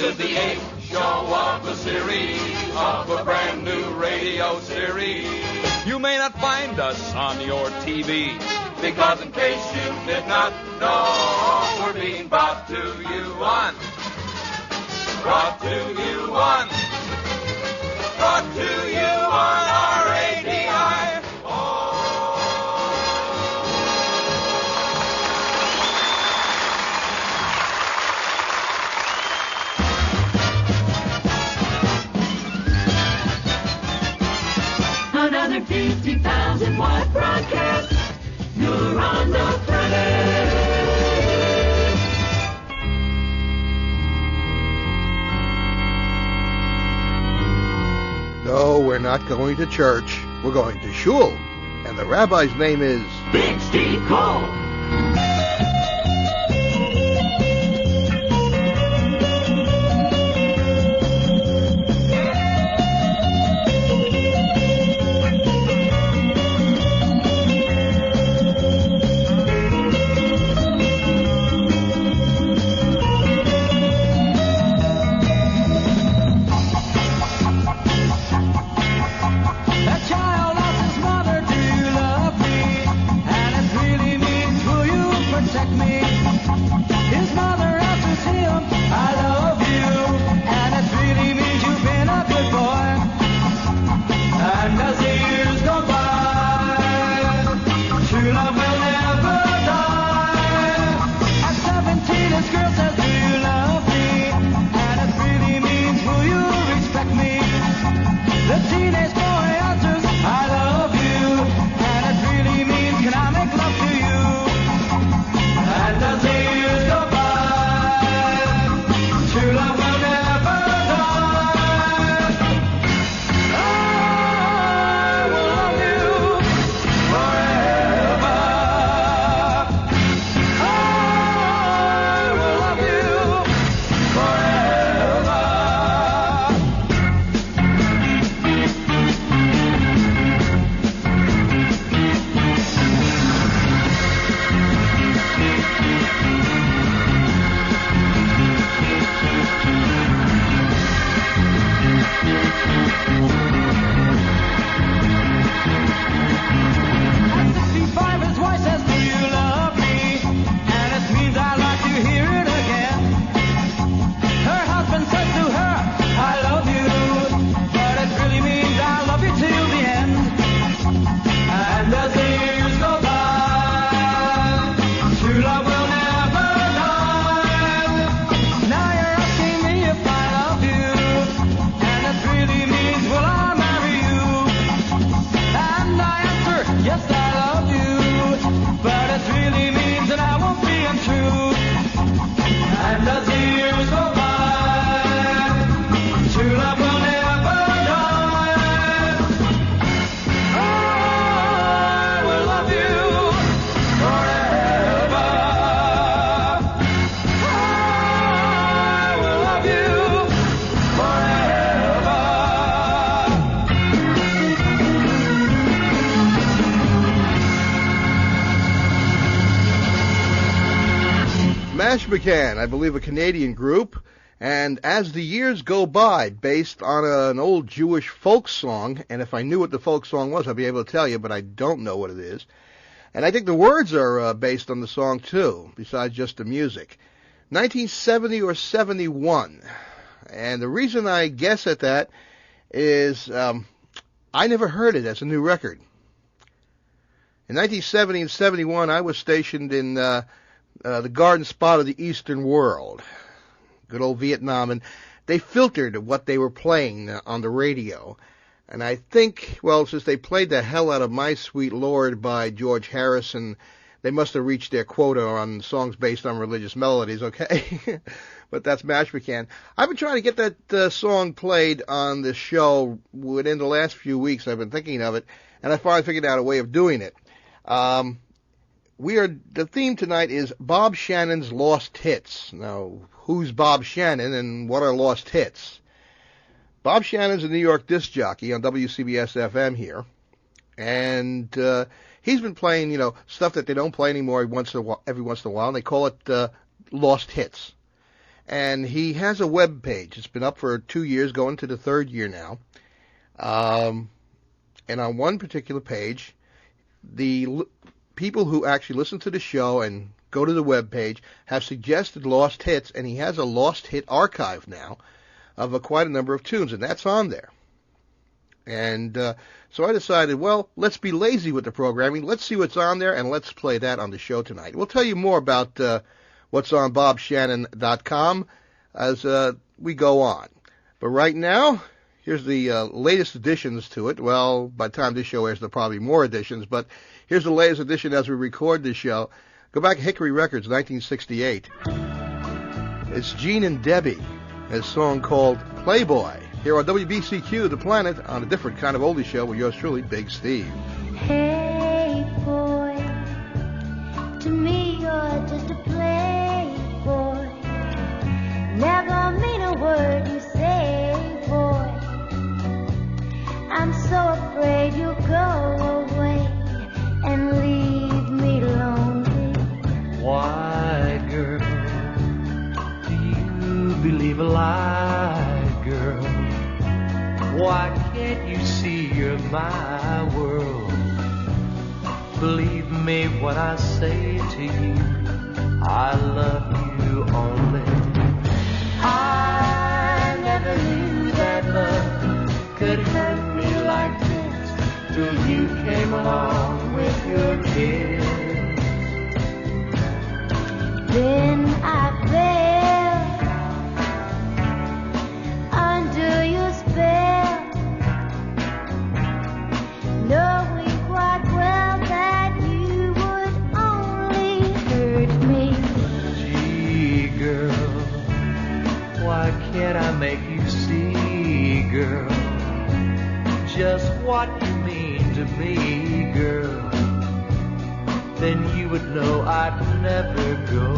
is the eighth show of the series of a brand new radio series. You may not find us on your TV, because in case you did not know, we're being brought to you on RADI. Another 50,000 watt broadcast. You're on the planet. No, we're not going to church. We're going to shul. And the rabbi's name is Big Steve Cole. McCann, I believe a Canadian group, and as the years go by, based on an old Jewish folk song, and if I knew what the folk song was, I'd be able to tell you, but I don't know what it is. And I think the words are based on the song, too, besides just the music. 1970 or 71. And the reason I guess at that is I never heard it as a new record. In 1970 and 71, I was stationed in the garden spot of the Eastern world, good old Vietnam, and they filtered what they were playing on the radio. And I think, well, since they played the hell out of My Sweet Lord by George Harrison, they must have reached their quota on songs based on religious melodies, okay? But that's Mash McCann. I've been trying to get that song played on the show within the last few weeks. I've been thinking of it, and I finally figured out a way of doing it. The theme tonight is Bob Shannon's Lost Hits. Now, who's Bob Shannon and what are lost hits? Bob Shannon's a New York disc jockey on WCBS FM here, and he's been playing, stuff that they don't play anymore every once in a while, and they call it lost hits. And he has a web page. It's been up for 2 years, going to the third year now. And on one particular page, the people who actually listen to the show and go to the web page have suggested lost hits, and he has a lost hit archive now of quite a number of tunes, and that's on there. And so I decided, well, let's be lazy with the programming. Let's see what's on there, and let's play that on the show tonight. We'll tell you more about what's on BobShannon.com as we go on. But right now, here's the latest additions to it. Well, by the time this show airs, there'll probably be more additions, but here's the latest edition as we record this show. Go back to Hickory Records, 1968. It's Gene and Debbie, a song called Playboy. Here on WBCQ, The Planet, on a different kind of oldie show with yours truly, Big Steve. Hey boy, to me you're just a playboy. Never mean a word you say, boy. I'm so afraid you'll go away and leave me lonely. Why, girl, do you believe a lie, girl? Why can't you see you're my world? Believe me when I say to you, I love you only. I never knew that love could hurt me like this till you came along with your kiss. Then I fell under your spell, knowing quite well that you would only hurt me. Gee, girl, why can't I make you see, girl, just what you mean to me, girl? Then you would know I'd never go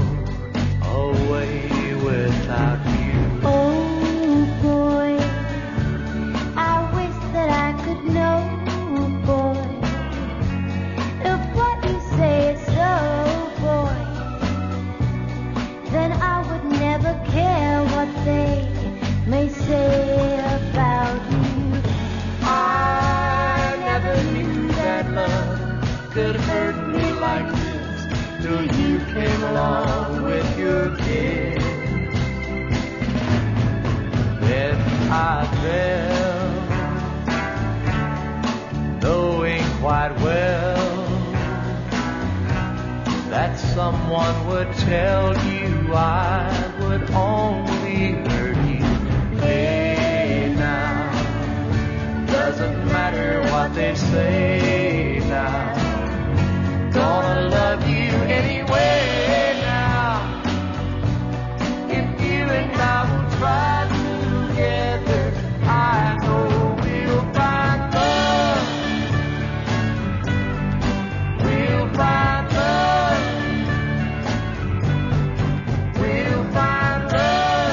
away without you. Oh boy, I wish that I could know, boy, if what you say is so, boy, then I would never care what they may say about you. I never knew that love could hurt me like this till you came along with your kiss. Then I fell, knowing quite well that someone would tell you I would only hurt you. Hey now, doesn't matter what they say now, gonna love you anyway now. If you and I will try together, I know we'll find love. We'll find love. We'll find love.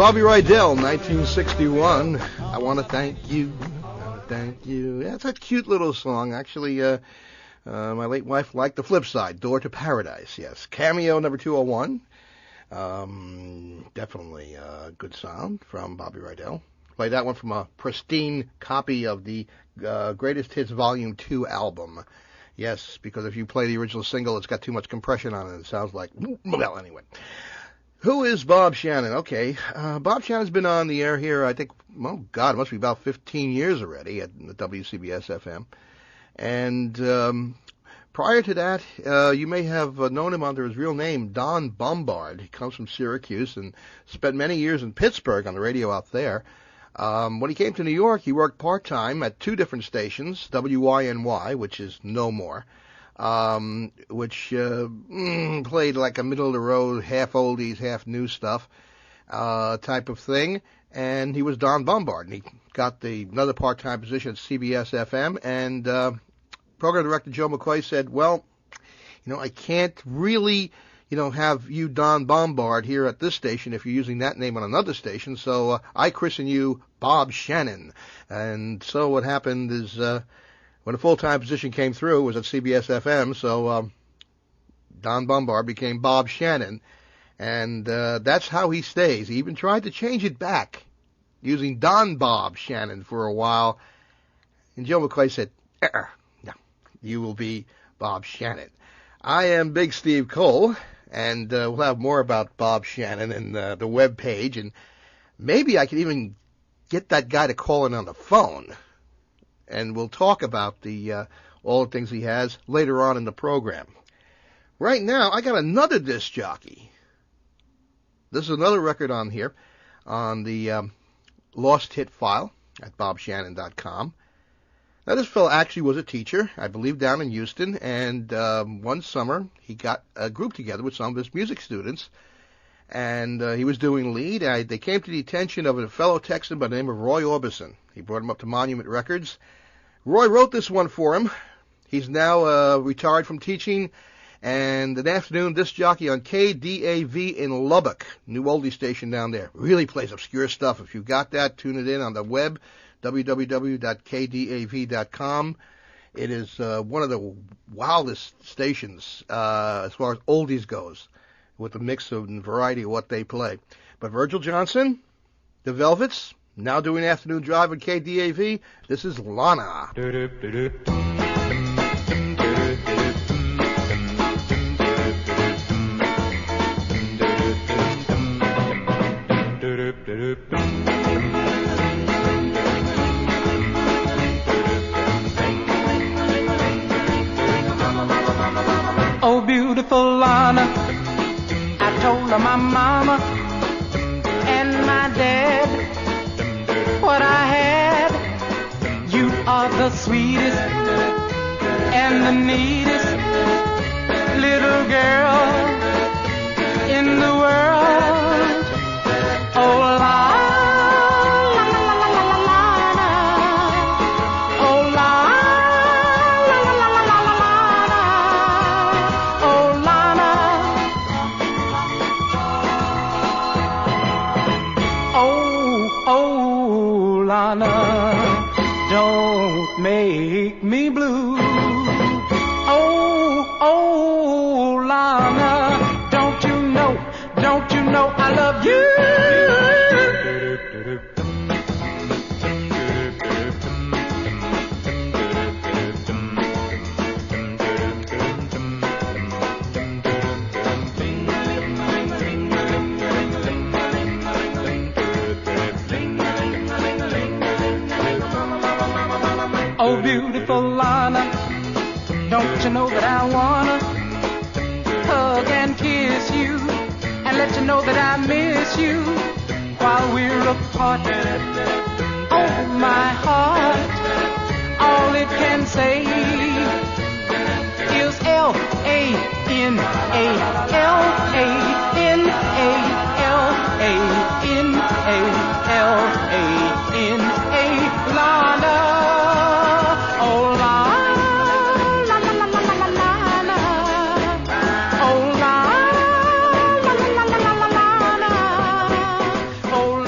Bobby Rydell, 1961. I want to thank you. I want to thank you. Yeah, it's a cute little song. Actually, my late wife liked the flip side, Door to Paradise. Yes. Cameo number 201. Definitely a good sound from Bobby Rydell. Play that one from a pristine copy of the Greatest Hits Volume 2 album. Yes, because if you play the original single, it's got too much compression on it. It sounds like, well, anyway. Who is Bob Shannon? Okay, Bob Shannon's been on the air here, I think, oh, God, it must be about 15 years already at the WCBS FM. And prior to that, you may have known him under his real name, Don Bombard. He comes from Syracuse and spent many years in Pittsburgh on the radio out there. When he came to New York, he worked part-time at two different stations, WYNY, which is no more, which played like a middle-of-the-road, half oldies, half new stuff type of thing. And he was Don Bombard, and he got another part-time position at CBS FM. And program director Joe McCoy said, well, I can't really, have you Don Bombard here at this station if you're using that name on another station, so I christen you Bob Shannon. And so what happened is when a full-time position came through, it was at CBS FM, so Don Bombard became Bob Shannon, and that's how he stays. He even tried to change it back, using Don Bob Shannon for a while, and Joe McCoy said, no, you will be Bob Shannon. I am Big Steve Cole, and we'll have more about Bob Shannon in the web page, and maybe I can even get that guy to call in on the phone, and we'll talk about all the things he has later on in the program. Right now, I got another disc jockey. This is another record on here, on the Lost Hit file at bobshannon.com. Now, this fellow actually was a teacher, I believe, down in Houston, and one summer he got a group together with some of his music students, and he was doing lead. They came to the attention of a fellow Texan by the name of Roy Orbison. He brought him up to Monument Records. Roy wrote this one for him. He's now retired from teaching, and an afternoon disc jockey on KDAV in Lubbock, new oldie station down there. Really plays obscure stuff. If you've got that, tune it in on the web, www.kdav.com. It is one of the wildest stations as far as oldies goes, with a mix of and variety of what they play. But Virgil Johnson, the Velvets, now doing afternoon drive on KDAV. This is Lana. Oh, beautiful Lana, I told her my mama and my dad what I had. You are the sweetest and the neatest little girl in the world. Oh, Lana. Don't make me blue. Oh, Lana, don't you know I love you. Oh, beautiful Lana, don't you know that I wanna hug and kiss you and let you know that I miss you while we're apart. Oh, my heart, all it can say is L-A-N-A-L-A-N-A-L-A-N-A, Lana. Oh,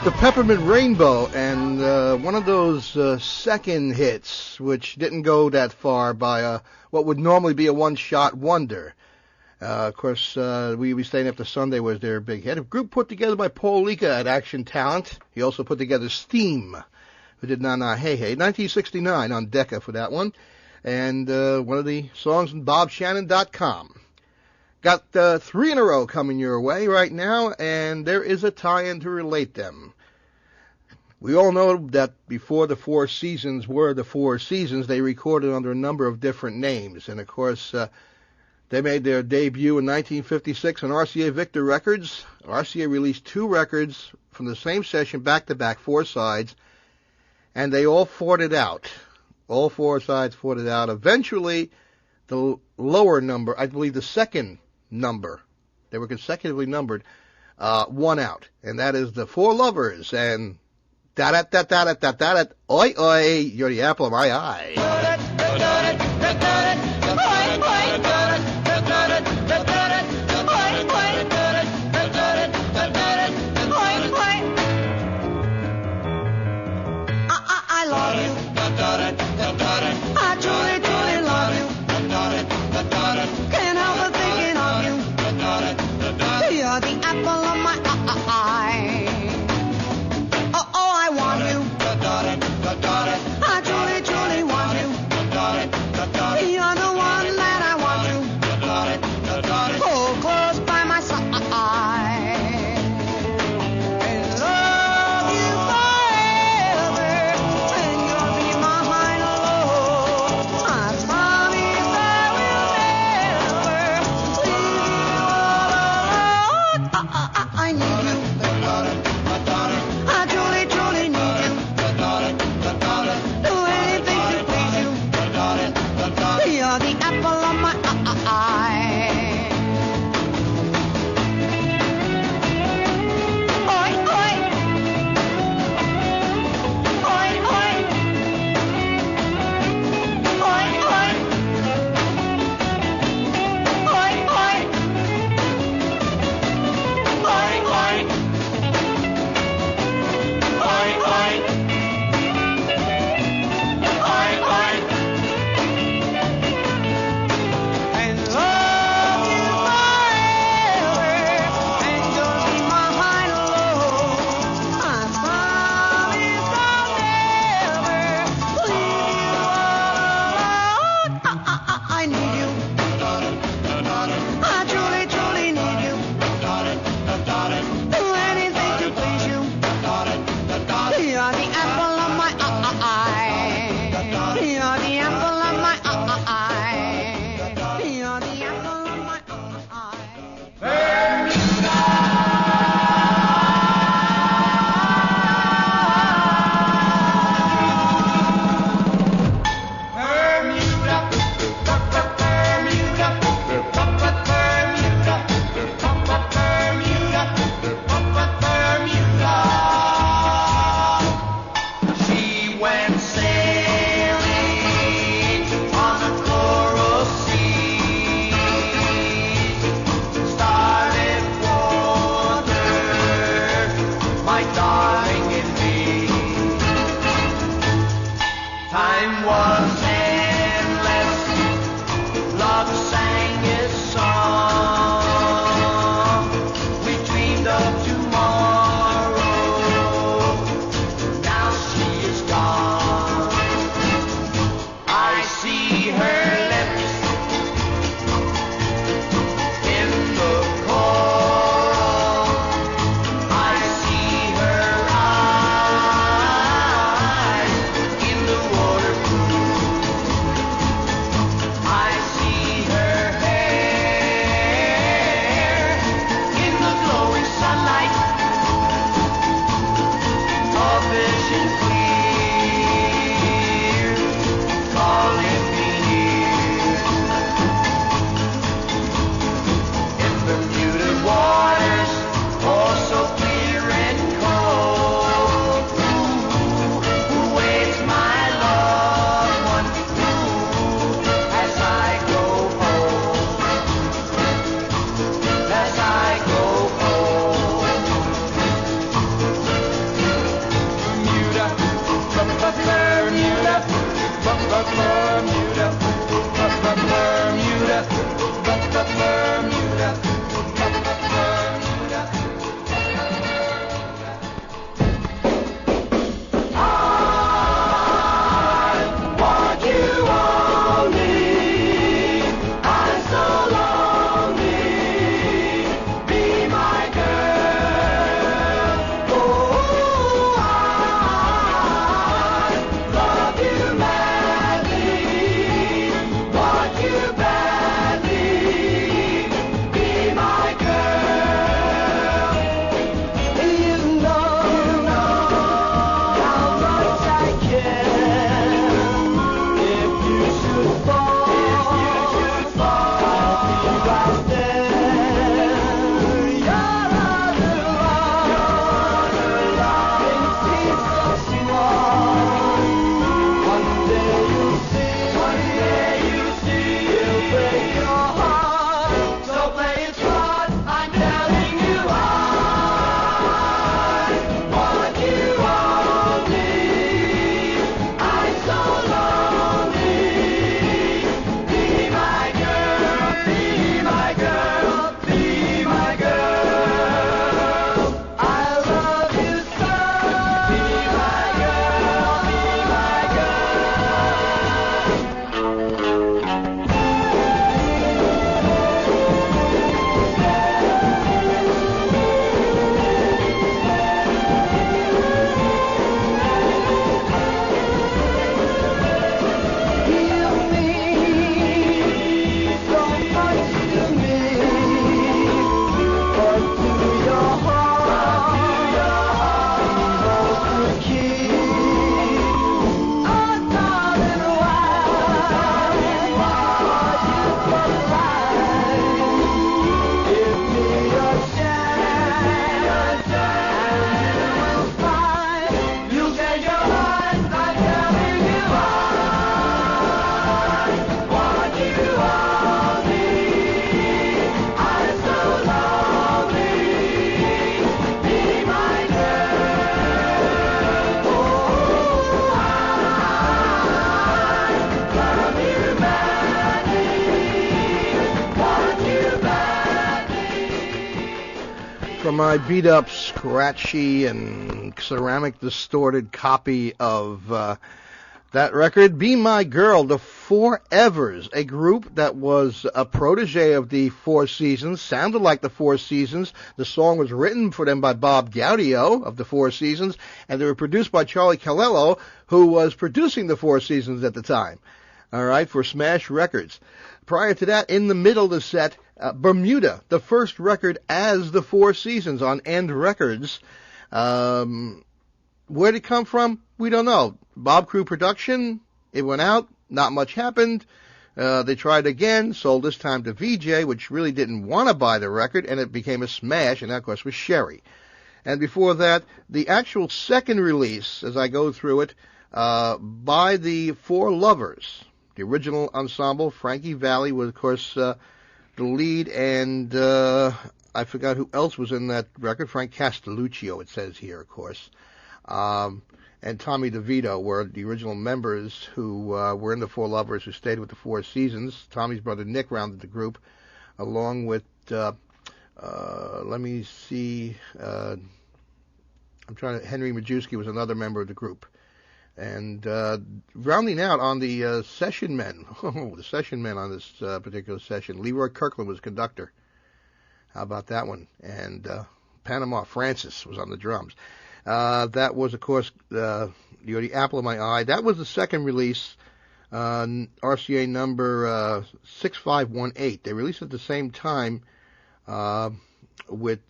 The Peppermint Rainbow, and one of those second hits which didn't go that far by what would normally be a one-shot wonder. Of course, We Be Staying After Sunday was their big hit. A group put together by Paul Lika at Action Talent. He also put together Steam, who did Na Na Hey Hey, 1969 on Decca for that one. And one of the songs on BobShannon.com. Got 3 in a row coming your way right now, and there is a tie-in to relate them. We all know that before the Four Seasons were the Four Seasons, they recorded under a number of different names. And, of course, they made their debut in 1956 on RCA Victor Records. RCA released 2 records from the same session, back-to-back, 4 sides, and they all fought it out. All 4 sides fought it out. Eventually, the lower number, I believe the second number, they were consecutively numbered, won out. And that is the Four Lovers and da-da-da-da-da-da-da, oi, oi, you're the apple of my eye. I love you. I truly, truly love you. Can't help but thinking of you. You're the apple of my eye. Oh, I want you. I truly, truly want you. You're the one that I want to hold close by my side. And love you forever. And you'll be mine alone. I promise I will never leave you all alone. I need you. I truly, truly need you. Do anything to please you. You're the apple of my eye. Oi, oi. Oi, oi. Oi, oi. Oi, oi. Oi, oi. Oi, oi. Oi, oi. And love from my beat-up, scratchy, and ceramic distorted copy of that record, Be My Girl, the Forevers, a group that was a protege of the Four Seasons, sounded like the Four Seasons. The song was written for them by Bob Gaudio of the Four Seasons, and they were produced by Charlie Calello, who was producing the Four Seasons at the time, all right, for Smash Records. Prior to that, in the middle of the set, Bermuda, the first record as the Four Seasons on End Records. Where'd it come from? We don't know. Bob Crew production, it went out, not much happened. They tried again, sold this time to VJ, which really didn't want to buy the record, and it became a smash, and that, of course, was Sherry. And before that, the actual second release, as I go through it, by the Four Lovers, the original ensemble. Frankie Valli was, of course, the lead, and I forgot who else was in that record. Frank Castelluccio, it says here, of course. And Tommy DeVito were the original members who were in the Four Lovers, who stayed with the Four Seasons. Tommy's brother Nick rounded the group, along with, let me see, Henry Majewski was another member of the group. And rounding out on the session men, the session men on this particular session, Leroy Kirkland was conductor. How about that one? And Panama Francis was on the drums. That was, of course, the Apple of My Eye. That was the second release, RCA number 6518. They released it at the same time with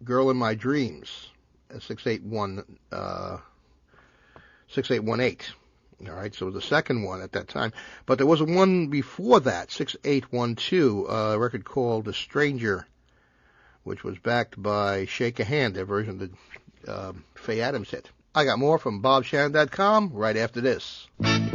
Girl in My Dreams, 6818. All right, so it was the second one at that time. But there was one before that, 6812, a record called The Stranger, which was backed by Shake a Hand, their version of the Faye Adams hit. I got more from BobShannon.com right after this. Come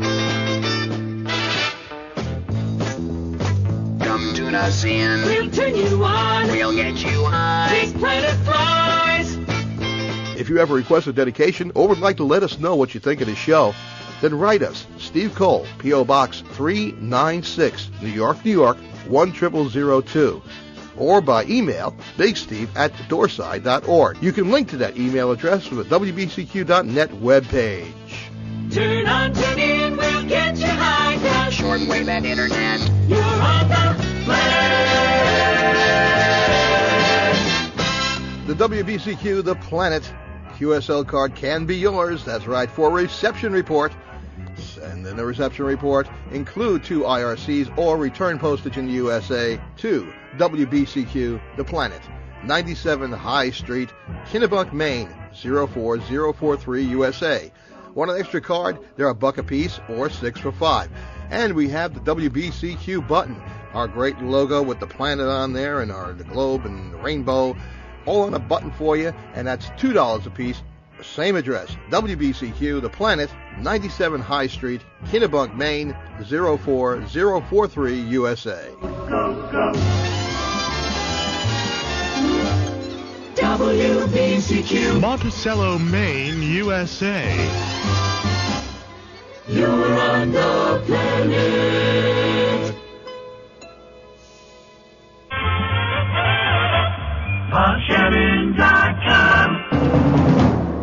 tune us in. We'll turn you on. We'll get you high. This planet flies. If you ever request a dedication or would like to let us know what you think of the show, then write us, Steve Cole, P.O. Box 396, New York, New York, 10002. Or by email, bigsteve@doorside.org. You can link to that email address from the WBCQ.net webpage. Turn on, tune in, we'll get you high. 'Cause Shortwave and internet. you're on the planet. The WBCQ, The Planet, QSL card can be yours. That's right, for reception report. Send in a reception report. Include 2 IRCs or return postage in the USA to WBCQ, The Planet, 97 High Street, Kennebunk, Maine, 04043 USA. Want an extra card? They're $1 a piece or 6 for $5. And we have the WBCQ button, our great logo with the planet on there and the globe and the rainbow, all on a button for you, and that's $2 a piece. Same address, WBCQ, The Planet, 97 High Street, Kennebunk, Maine, 04043 USA. WBCQ, Monticello, Maine, USA. you're on the planet. BobShannon.com.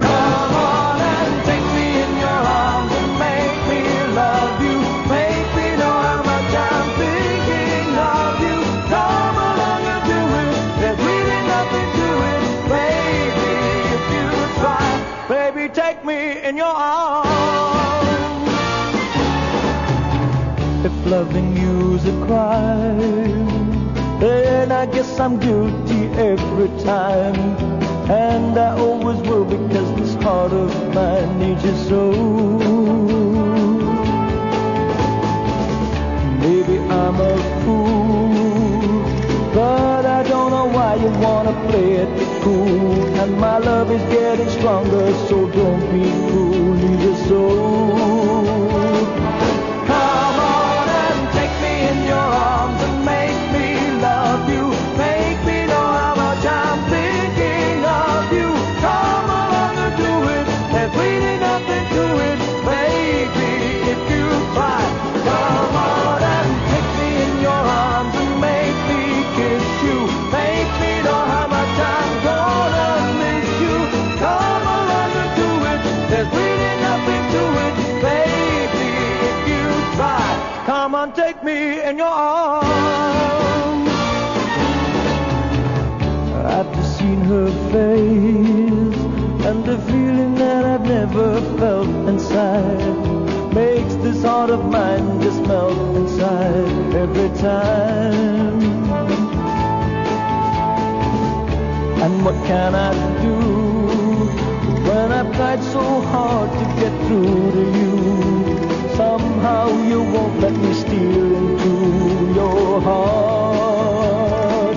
Come on and take me in your arms and make me love you. Make me know how much I'm thinking of you. Come along and do it. There's really nothing to it, baby. If you try, baby, take me in your arms. If loving you's a crime, then I guess I'm guilty every time. And I always will, because this heart of mine needs you so. Maybe I'm a fool, but I don't know why you wanna play it cool. And my love is getting stronger, so don't be cruel, leave your soul. Come on and take me in your arms and make me love you. Make me know how much I'm thinking of you. Come along and do it. There's really nothing to it, baby, if you try. Come on and take me in your arms and make me kiss you. Make me know how much I'm gonna in your arms. I've just seen her face, and the feeling that I've never felt inside makes this heart of mine just melt inside every time. And what can I do when I've tried so hard to get through to you? Somehow you won't let me steal into your heart.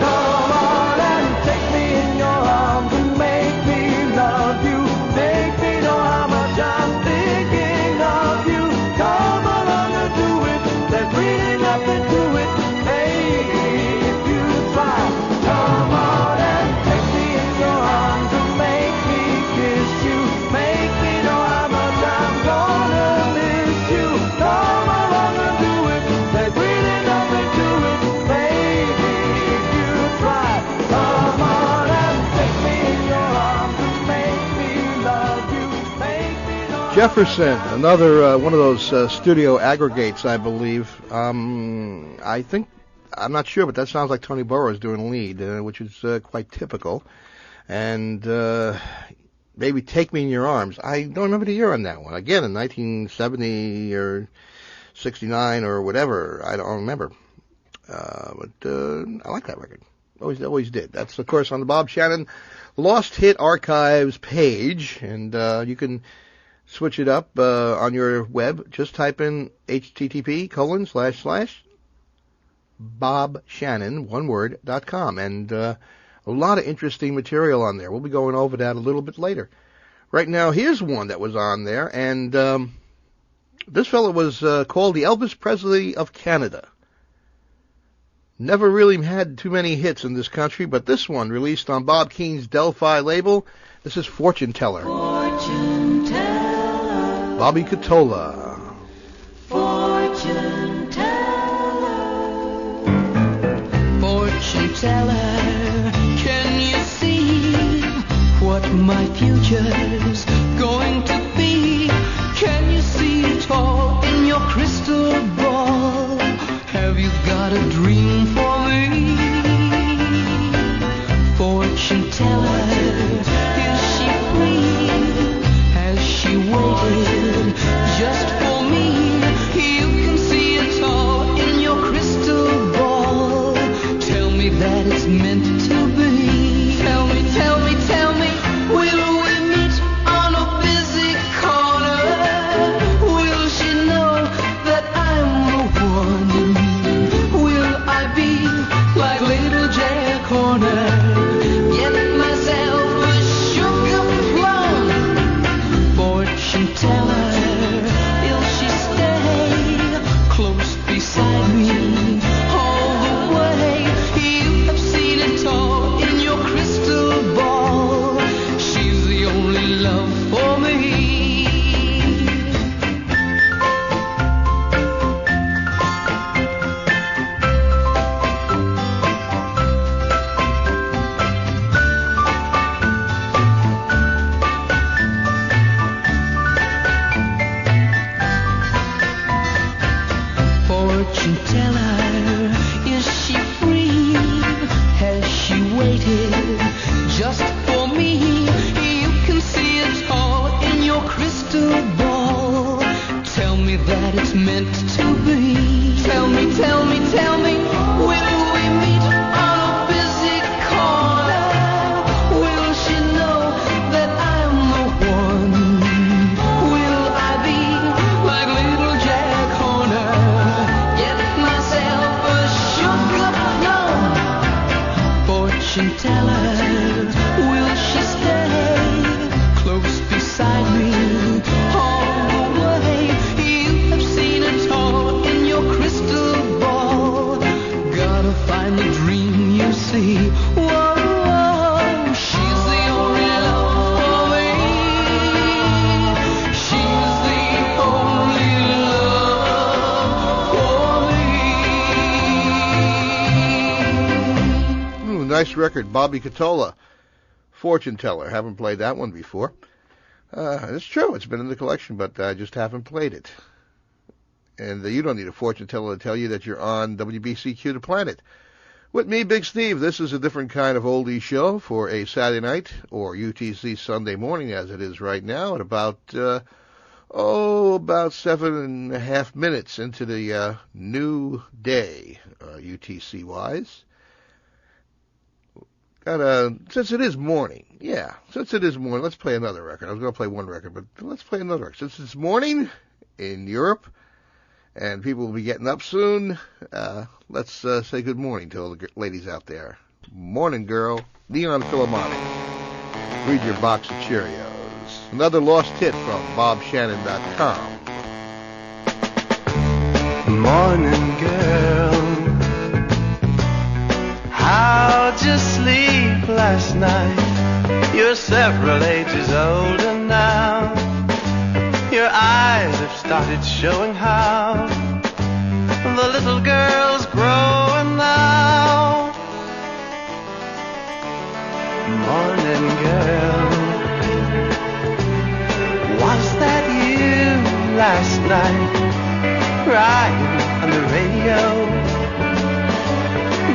Come on and take me in your arms and make me love you. Make me know how much I'm thinking of you. Come along and do it. There's really nothing to it. Hey, if you try. Come on and take me in your arms and make me kiss you. Make me know how much I'm gonna miss you. Come along and do it. There's really nothing to it. Baby, if you try. Come on and take me in your arms and make me love you. Make me know. Jefferson, another one of those studio aggregates, I believe. I think, I'm not sure, but that sounds like Tony Burrows doing lead, which is quite typical. And maybe Take Me in Your Arms. I don't remember the year on that one. Again, in 1970 or 69 or whatever. I don't remember. But I like that record. Always did. That's, of course, on the Bob Shannon Lost Hit Archives page. And you can switch it up on your web. Just type in http://BobShannon.com, and a lot of interesting material on there. We'll be going over that a little bit later. Right now, here's one that was on there, and this fellow was called the Elvis Presley of Canada. Never really had too many hits in this country, but this one, released on Bob Keane's Delphi label, this is Fortune Teller. Fortune teller, Bobby Catola. fortune teller, fortune teller, can you see what my future's going to be? Can you see it all in your crystal ball? Have you got a dream for me? Fortune teller, is she free? Has she waited just for me? You can see it all in your crystal ball. Tell me that it's meant to be. Tell me, tell me, tell me, will we meet on a busy corner? Will she know that I'm the one? Will I be like little Jack Horner? Get myself a sugar plum. Fortune teller, will she stay close beside me all the way? You have seen it all in your crystal ball. She's the only love for me. Fortune teller, is she free? Has she waited just for me? You can see it all in your crystal ball. Tell me that it's meant to be. Tell me, tell me, tell me, will we meet on a busy corner? Will she know that I'm the one? Will I be like little Jack Horner? Get myself a sugar plum. Fortune teller, will she stay close beside me all the way? You have seen it all in your crystal ball. Gotta find the dream you see. Whoa, whoa, she's the only love for me. She's the only love for me. Ooh, nice record, Bobby Catola. Fortune Teller. Haven't played that one before. It's true, it's been in the collection, but I just haven't played it. And you don't need a fortune teller to tell you that you're on WBCQ The Planet. With me, Big Steve. This is a different kind of oldie show for a Saturday night, or UTC Sunday morning as it is right now, at about 7.5 minutes into the new day, UTC-wise. Since it is morning, let's play another record. I was going to play one record, but let's play another record. Since it's morning in Europe, and people will be getting up soon, let's say good morning to all the ladies out there. Morning, girl. Neon Philharmonic. Read your box of Cheerios. Another lost hit from BobShannon.com. Morning, girl. How'd you sleep last night? You're several ages older now. Your eyes have started showing how the little girl's growing now. Morning, girl. Was that you last night, crying on the radio,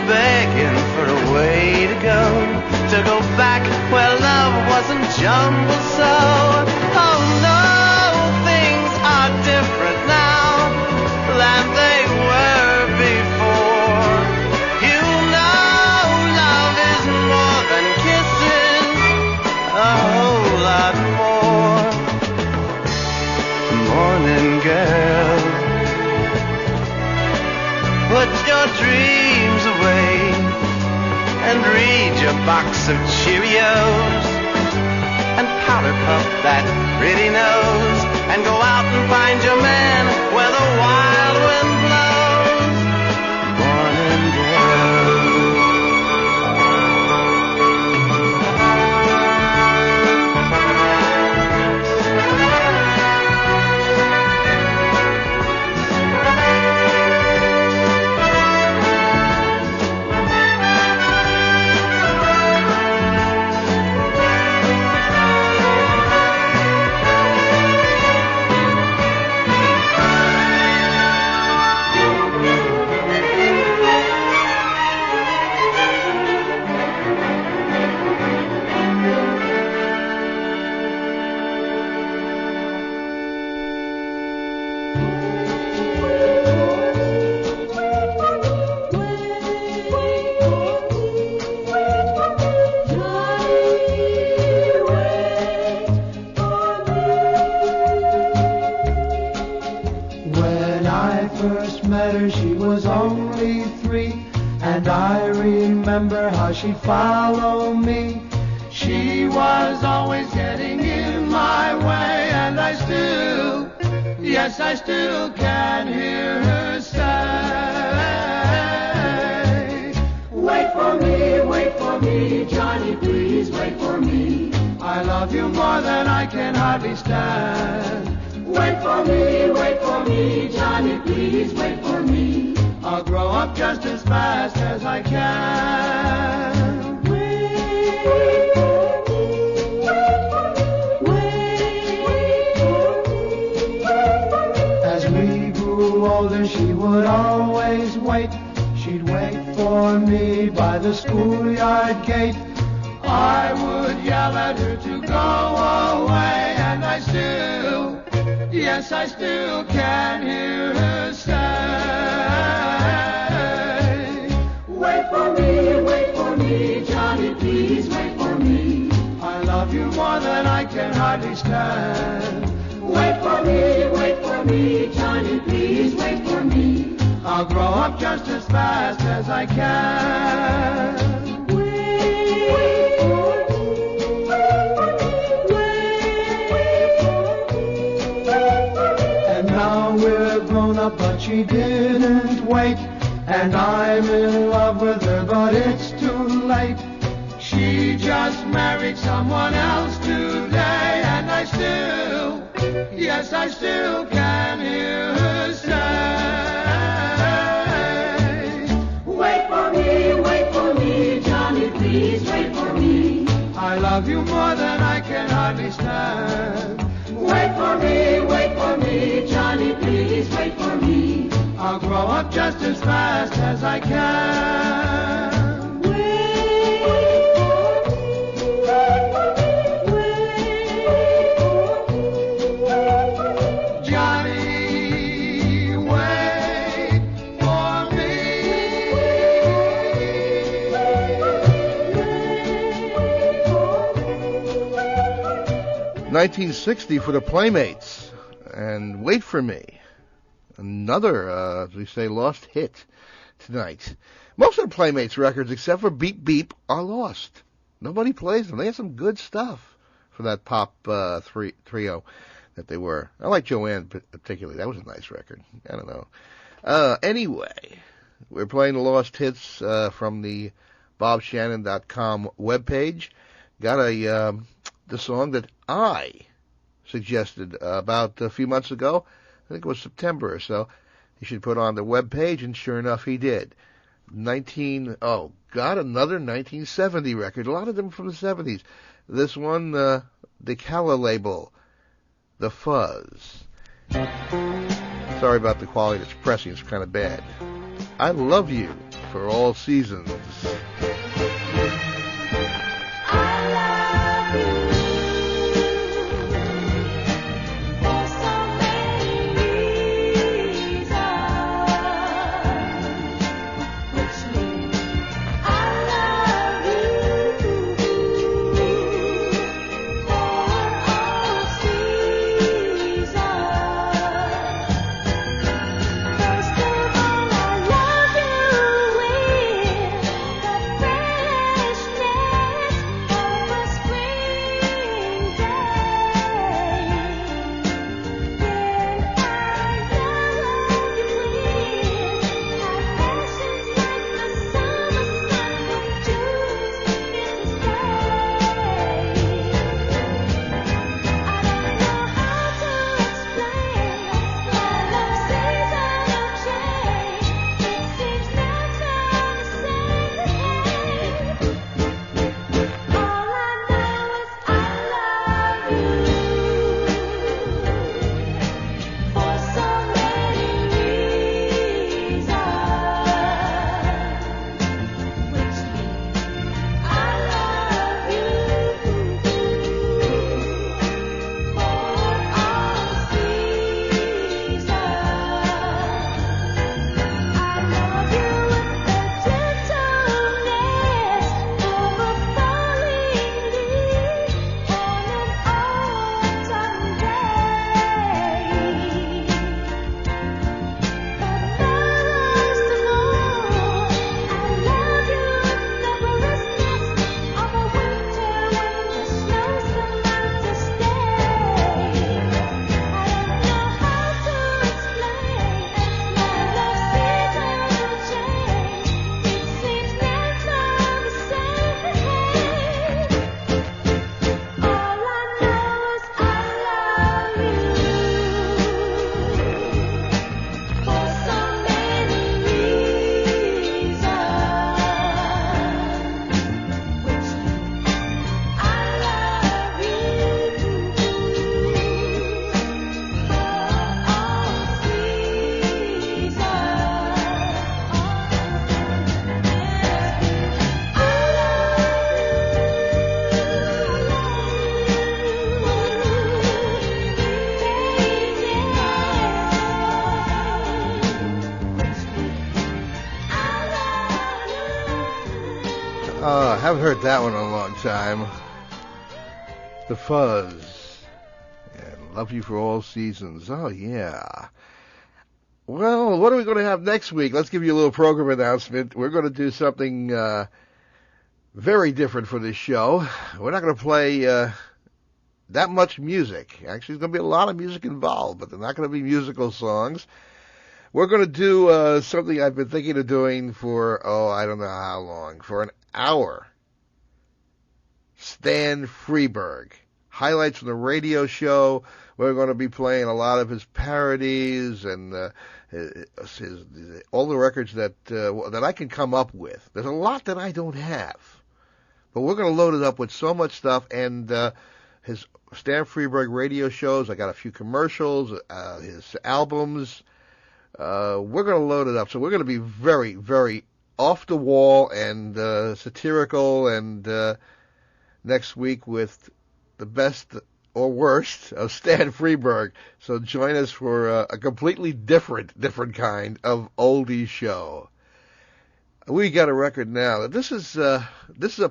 begging for a way to go back where love wasn't jumbled so? Oh no, things are different now than they were before. You know love is more than kissing, a whole lot more. Morning, girl. Put your dreams away and read your box of Cheerios and powder puff that pretty nose and go out and find your man where the wild wind blows. Morning, she'd follow me. She was always getting in my way, and I still can hear her say, wait for me, Johnny, please wait for me. I love you more than I can hardly stand. Wait for me, Johnny, please wait for me. I'll grow up just as fast as I can. As we grew older, she would always wait. She'd wait for me by the schoolyard gate. I would yell at her to go away, and I still can hear her say, wait for me, Johnny, please wait for me. I love you more than I can hardly stand. Wait for me, Johnny, please wait for me. I'll grow up just as fast as I can. And now we're grown up, but she didn't wait. And I'm in love with her, but it's too late. She just married someone else today, and I still can hear her say, wait for me, Johnny, please wait for me. I love you more than I can hardly stand. Wait for me, Johnny, please wait for me. grow up just as fast as I can. Wait for me, Johnny, wait for me. 1960 for the Playmates, and Wait for Me. Another, as we say, lost hit tonight. Most of the Playmates records, except for Beep Beep, are lost. Nobody plays them. They had some good stuff for that pop trio that they were. I like Joanne particularly. That was a nice record. I don't know. Anyway, we're playing the lost hits from the BobShannon.com webpage. Got the song that I suggested about a few months ago. I think it was September or so. He should put on the webpage, and sure enough, he did. Another 1970 record. A lot of them from the 70s. This one, the Calla label, The Fuzz. Sorry about the quality. It's pressing. It's kind of bad. I Love You for All Seasons. Haven't heard that one in a long time. The Fuzz. And Love You for All Seasons. Oh, yeah. Well, what are we going to have next week? Let's give you a little program announcement. We're going to do something very different for this show. We're not going to play that much music. Actually, there's going to be a lot of music involved, but they're not going to be musical songs. We're going to do something I've been thinking of doing for, I don't know how long, for an hour. Stan Freberg. Highlights from the radio show. We're going to be playing a lot of his parodies and all the records that I can come up with. There's a lot that I don't have. But we're going to load it up with so much stuff, and his Stan Freberg radio shows. I got a few commercials, his albums. we're going to load it up. So we're going to be very, very off the wall and satirical, and next week with the best or worst of Stan Freberg. So join us for a completely different kind of oldie show. We got a record now. This is a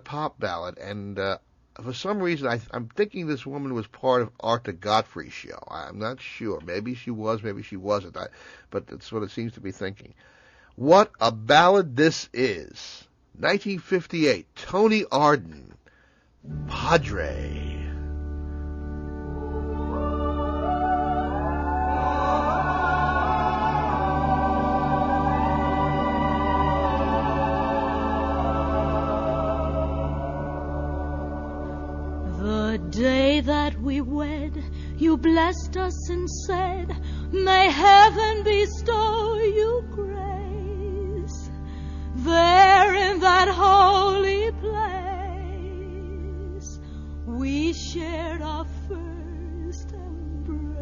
pop ballad, and for some reason I'm thinking this woman was part of Arthur Godfrey's show. I'm not sure. Maybe she was, maybe she wasn't. But that's what it seems to be thinking. What a ballad this is. 1958, Tony Arden, Padre. The day that we wed, you blessed us and said, may heaven bestow you grace. There in that holy place, we shared our first embrace.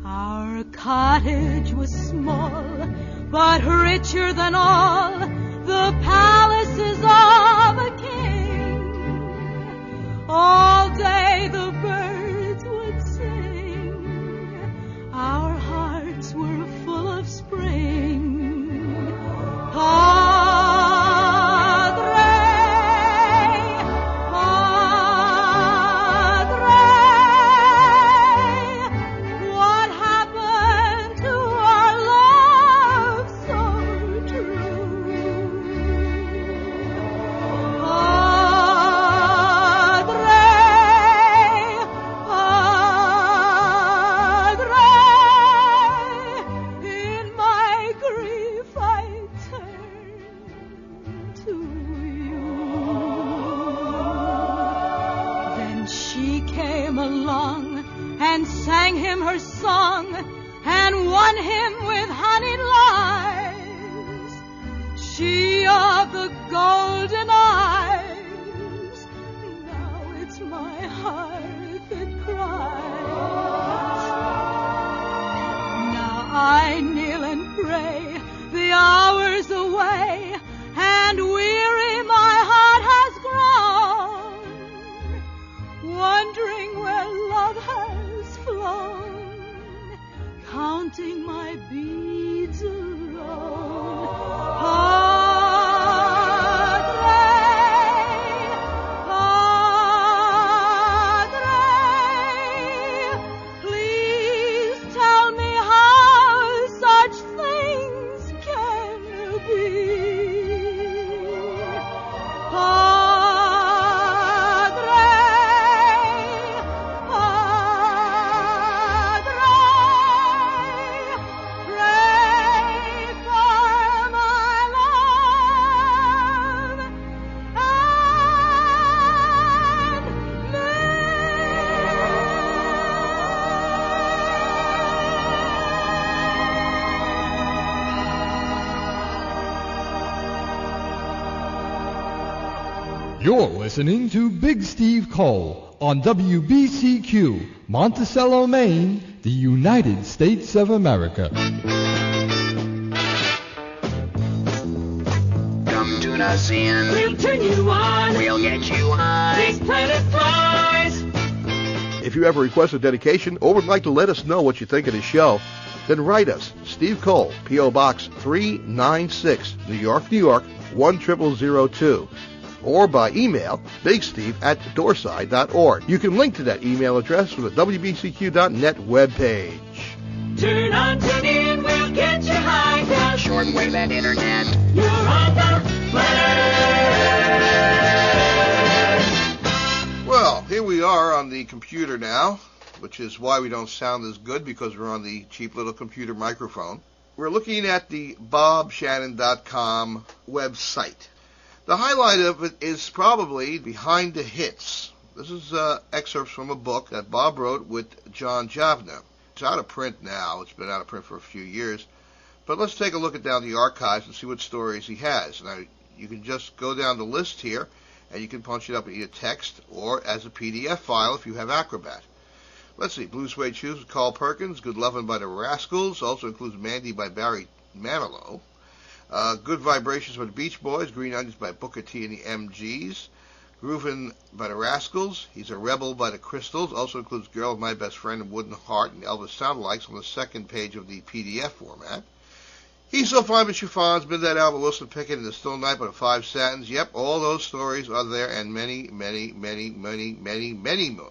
Our cottage was small, but richer than all the palaces of a king. All day the birds would sing, our hearts were full of spring. What happened to our love so true? In my grief I turn to you. Then she came along and sang him her song and won him with honeyed lies. She of the golden eyes, now it's my heart that cries. Now I kneel and pray the hours away, and weary my heart has grown, wondering where love has flown, counting my beads alone. Please tell me how such things can be. Pray for my love and me. You're listening to Big Steve Cole on WBCQ, Monticello, Maine, the United States of America. Come tune us in. We'll turn you on. We'll get you high. This planet flies. If you have a request of dedication or would like to let us know what you think of the show, then write us, Steve Cole, P.O. Box 396, New York, 10002. Or by email, bigsteve@doorside.org. You can link to that email address from the WBCQ.net webpage. Turn on, tune in, we'll get you high. Cause Shortwave and internet. you're on the planet. Well, here we are on the computer now, which is why we don't sound as good, because we're on the cheap little computer microphone. We're looking at the BobShannon.com website. The highlight of it is probably Behind the Hits. This is excerpts from a book that Bob wrote with John Javna. It's out of print now. It's been out of print for a few years. But let's take a look at down the archives and see what stories he has. Now, you can just go down the list here, and you can punch it up in either text or as a PDF file if you have Acrobat. Let's see, Blue Suede Shoes with Carl Perkins, Good Lovin' by the Rascals, also includes Mandy by Barry Manilow. Good Vibrations by the Beach Boys, Green Onions by Booker T and the MGs, Groovin' by the Rascals, He's a Rebel by the Crystals, also includes Girl of My Best Friend and Wooden Heart and Elvis Soundalikes on the second page of the PDF format. He's So Fine with Chiffons, Midnight Hour by Wilson Pickett, and The Still Night by the Five Satins. Yep, all those stories are there, and many, many, many, many, many, many more.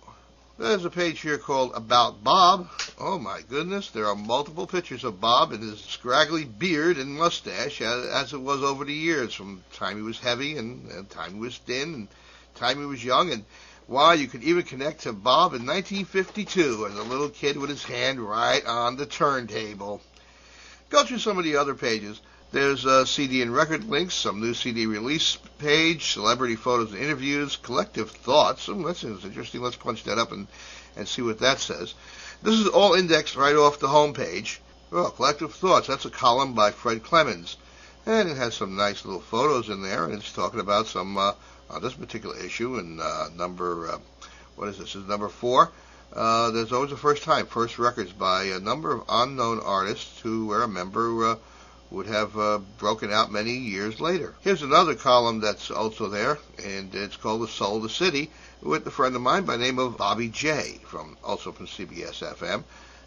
There's a page here called About Bob. Oh my goodness, there are multiple pictures of Bob and his scraggly beard and mustache as it was over the years, from time he was heavy and time he was thin and time he was young. And wow, you could even connect to Bob in 1952 as a little kid with his hand right on the turntable. Go through some of the other pages. There's CD and record links, some new CD release page, celebrity photos and interviews, collective thoughts. That sounds interesting. Let's punch that up and see what that says. This is all indexed right off the home page. Oh, collective thoughts. That's a column by Fred Clemens. And it has some nice little photos in there, and it's talking about some, on this particular issue, and number, what is this? This is number 4. There's always a first time, first records by a number of unknown artists who were a member would have broken out many years later. Here's another column that's also there, and it's called The Soul of the City, with a friend of mine by the name of Bobby J, also from CBS FM.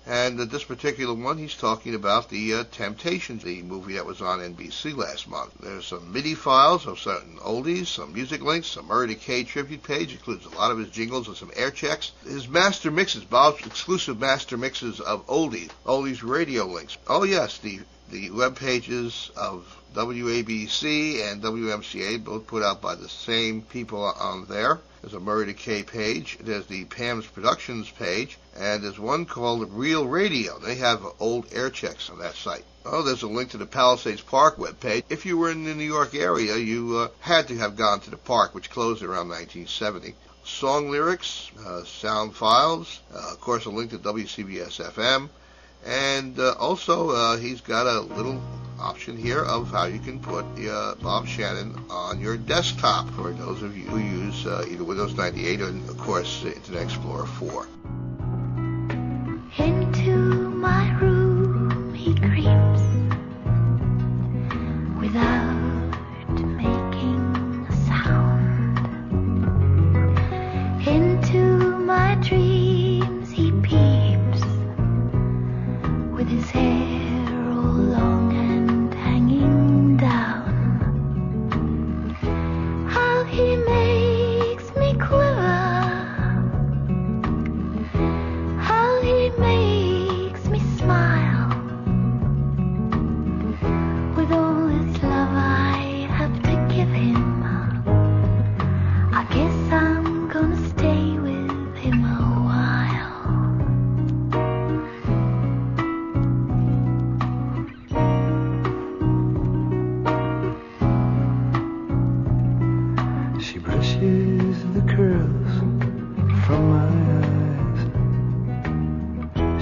And this particular one, he's talking about the Temptations, the movie that was on NBC last month. There's some MIDI files of certain oldies, some music links, some Murray K tribute page, includes a lot of his jingles and some air checks. His master mixes, Bob's exclusive master mixes of oldies radio links. Oh yes, the web pages of WABC and WMCA, both put out by the same people on there. There's a Murray K page, there's the Pam's Productions page, and there's one called Real Radio. They have old air checks on that site. Oh, there's a link to the Palisades Park webpage. If you were in the New York area, you had to have gone to the park, which closed around 1970. Song lyrics, sound files, of course a link to WCBS FM, and also he's got a little option here of how you can put Bob Shannon on your desktop for those of you who use either Windows 98 or, of course, Internet Explorer 4. Into my room he creeps without making a sound. Into my dreams he peeps with his hair all long and hanging down. How he makes me quiver, how he makes me smile. With all this love I have to give him, I guess I'm gonna stay with him a while. She brushes the curls from my eyes.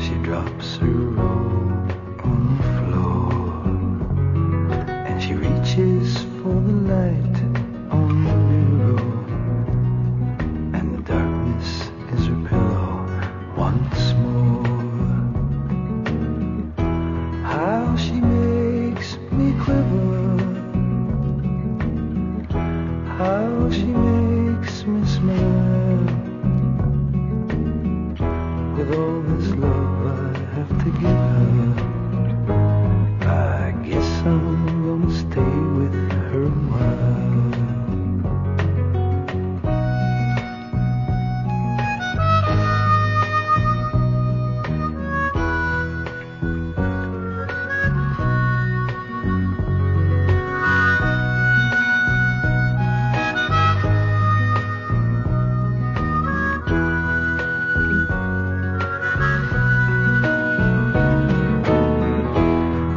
She drops her robe on the floor, and she reaches for the light on the mirror, and the darkness is her pillow once more. How she makes me quiver, how she makes me smile. With all this love I have to give her, I guess I'm gonna stay with her a while.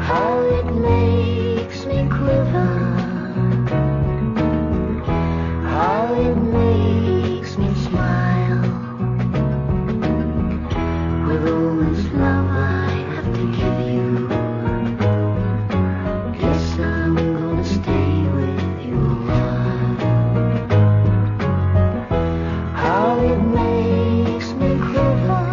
How it makes me quiver, how it makes me smile. With all this love I have to give you, guess I'm gonna stay with you a while. How it makes me quiver,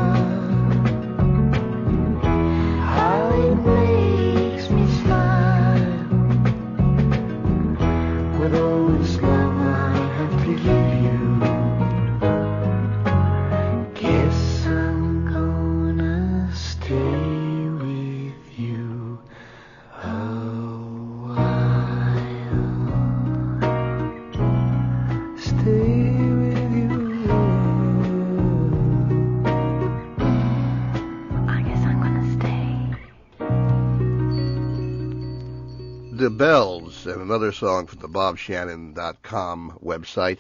the Bells, and another song from the BobShannon.com website,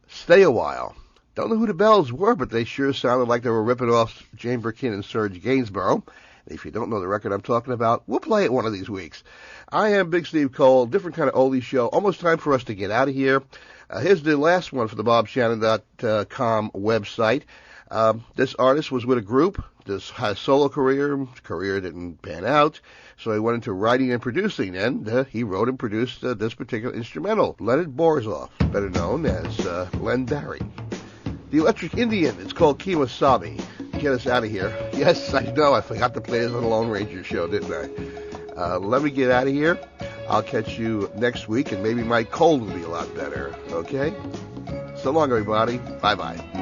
Stay a While. Don't know who the Bells were, but they sure sounded like they were ripping off Jane Birkin and Serge Gainsborough. If you don't know the record I'm talking about, we'll play it one of these weeks. I am Big Steve Cole, different kind of oldie show. Almost time for us to get out of here. Here's the last one for the BobShannon.com website. This artist was with a group. This had a solo career. His career didn't pan out, so he went into writing and producing, and he wrote and produced this particular instrumental. Leonard Borzov, better known as Len Barry. The Electric Indian, it's called Kemosabe. Get us out of here. Yes, I know, I forgot to play this on the Lone Ranger show, didn't I? Let me get out of here. I'll catch you next week, and maybe my cold will be a lot better, okay? So long, everybody. Bye-bye.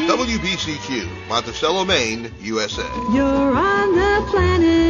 WBCQ, Monticello, Maine, USA. You're on the planet